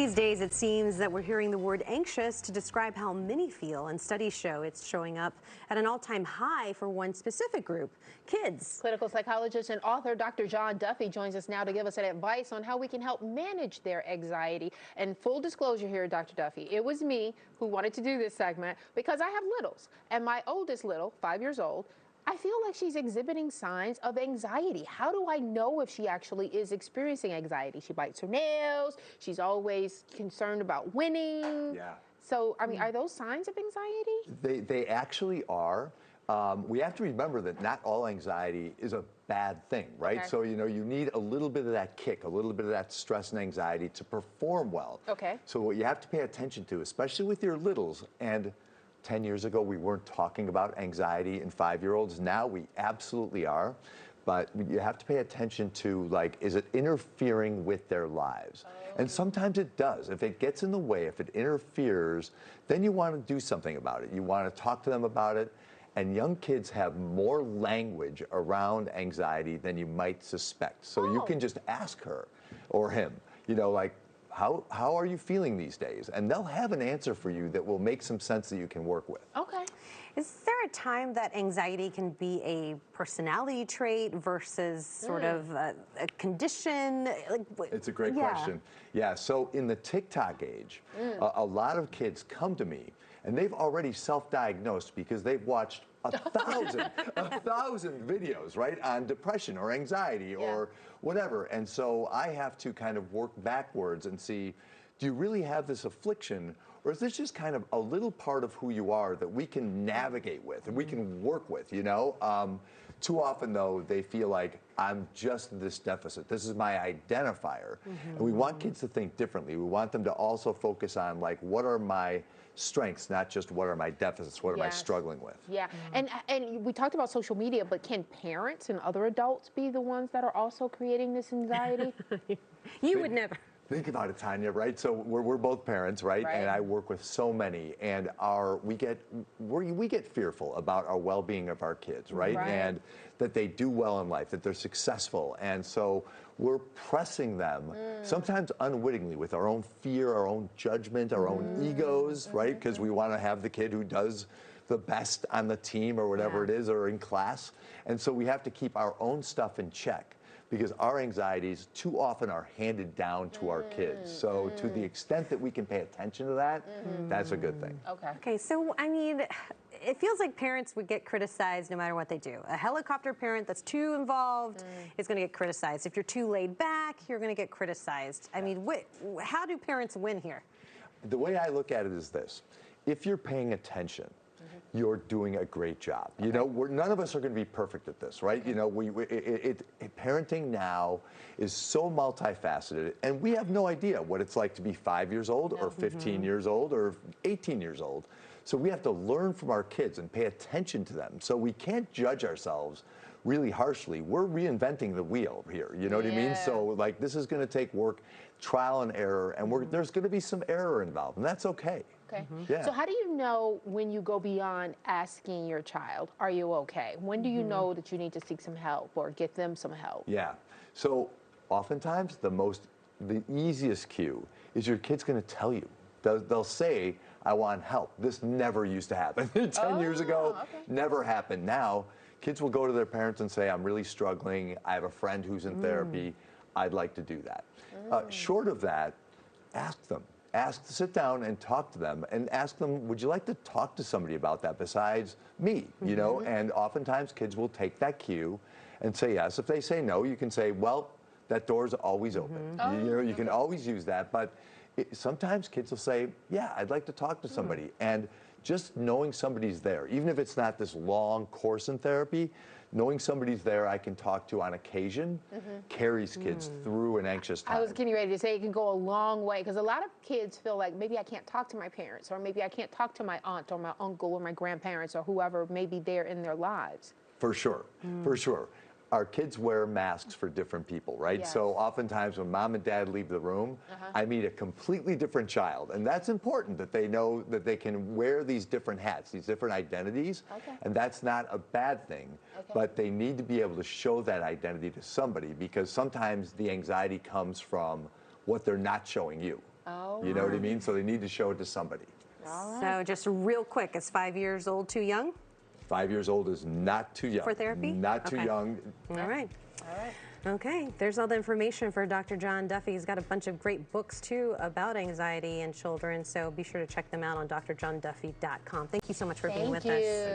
These days, it seems that we're hearing the word anxious to describe how many feel, and studies show it's showing up at an all-time high for one specific group, kids. Clinical psychologist and author Dr. John Duffy joins us now to give us an advice on how we can help manage their anxiety. And full disclosure here, Dr. Duffy, it was me who wanted to do this segment because I have littles, and my oldest little, 5 years old, I feel like she's exhibiting signs of anxiety. How do I know if she actually is experiencing anxiety? She bites her nails. She's always concerned about winning. Yeah. So, I mean, are those signs of anxiety? They actually are. We have to remember that not all anxiety is a bad thing, right? Okay. So, you need a little bit of that kick, a little bit of that stress and anxiety to perform well. Okay. So what you have to pay attention to, especially with your littles, and 10 years ago, we weren't talking about anxiety in 5-year-olds. Now we absolutely are. But you have to pay attention to, like, is it interfering with their lives? And sometimes it does. If it gets in the way, if it interferes, then you want to do something about it. You want to talk to them about it. And young kids have more language around anxiety than you might suspect. So you can just ask her or him, like, how are you feeling these days? And they'll have an answer for you that will make some sense that you can work with. Okay. Is there a time that anxiety can be a personality trait versus sort of a condition? It's a great question. Yeah, so in the TikTok age, a lot of kids come to me and they've already self-diagnosed because they've watched a thousand videos, right, on depression or anxiety or whatever. And so I have to kind of work backwards and see, do you really have this affliction, or is this just kind of a little part of who you are that we can navigate with and we can work with, Too often, though, they feel like I'm just this deficit. This is my identifier. And we want kids to think differently. We want them to also focus on, like, what are my strengths, not just what are my deficits, what am I struggling with. Yeah, and we talked about social media, but can parents and other adults be the ones that are also creating this anxiety? You would never. Think about it, Tanya, right? So we're both parents, right? And I work with so many, and we get fearful about our well-being of our kids, right? And that they do well in life, that they're successful, and so we're pressing them, sometimes unwittingly, with our own fear, our own judgment, our own egos, right? Because we want to have the kid who does the best on the team or whatever it is, or in class, and so we have to keep our own stuff in check, because our anxieties too often are handed down to our kids. So to the extent that we can pay attention to that, that's a good thing. Okay, so I mean, it feels like parents would get criticized no matter what they do. A helicopter parent that's too involved is going to get criticized. If you're too laid back, you're going to get criticized. I mean, how do parents win here? The way I look at it is this. If you're paying attention, you're doing a great job. None of us are going to be perfect at this, right? Parenting now is so multifaceted, and we have no idea what it's like to be 5 years old or 15 years old or 18 years old. So we have to learn from our kids and pay attention to them. So we can't judge ourselves really harshly. We're reinventing the wheel here, you know what I mean? So, like, this is going to take work, trial and error, and there's going to be some error involved, and that's okay. Okay. So how do you know when you go beyond asking your child, are you okay? When do you know that you need to seek some help or get them some help? Yeah. So oftentimes the easiest cue is your kid's going to tell you. They'll say, I want help. This never used to happen. 10 years ago, never happened. Now, kids will go to their parents and say, I'm really struggling. I have a friend who's in therapy. I'd like to do that. Short of that, ask them. Sit down and talk to them and ask them, would you like to talk to somebody about that besides me? And oftentimes kids will take that cue and say yes. If they say no, you can say, well, that door's always open. You can always use that. But sometimes kids will say, yeah, I'd like to talk to somebody. And just knowing somebody's there, even if it's not this long course in therapy, knowing somebody's there I can talk to on occasion carries kids through an anxious time. I was getting ready to say it can go a long way, because a lot of kids feel like maybe I can't talk to my parents, or maybe I can't talk to my aunt or my uncle or my grandparents or whoever may be there in their lives. For sure, for sure. Our kids wear masks for different people, right? So oftentimes when mom and dad leave the room, I meet a completely different child. And that's important, that they know that they can wear these different hats, these different identities. And that's not a bad thing. But they need to be able to show that identity to somebody, because sometimes the anxiety comes from what they're not showing you. Oh. You know what I mean? So they need to show it to somebody. So just real quick, is 5 years old too young 5 years old is not too young. for therapy? Not too Okay. young. All right. All right. Okay, there's all the information for Dr. John Duffy. He's got a bunch of great books too about anxiety in children, so be sure to check them out on drjohnduffy.com. Thank you so much for being with us.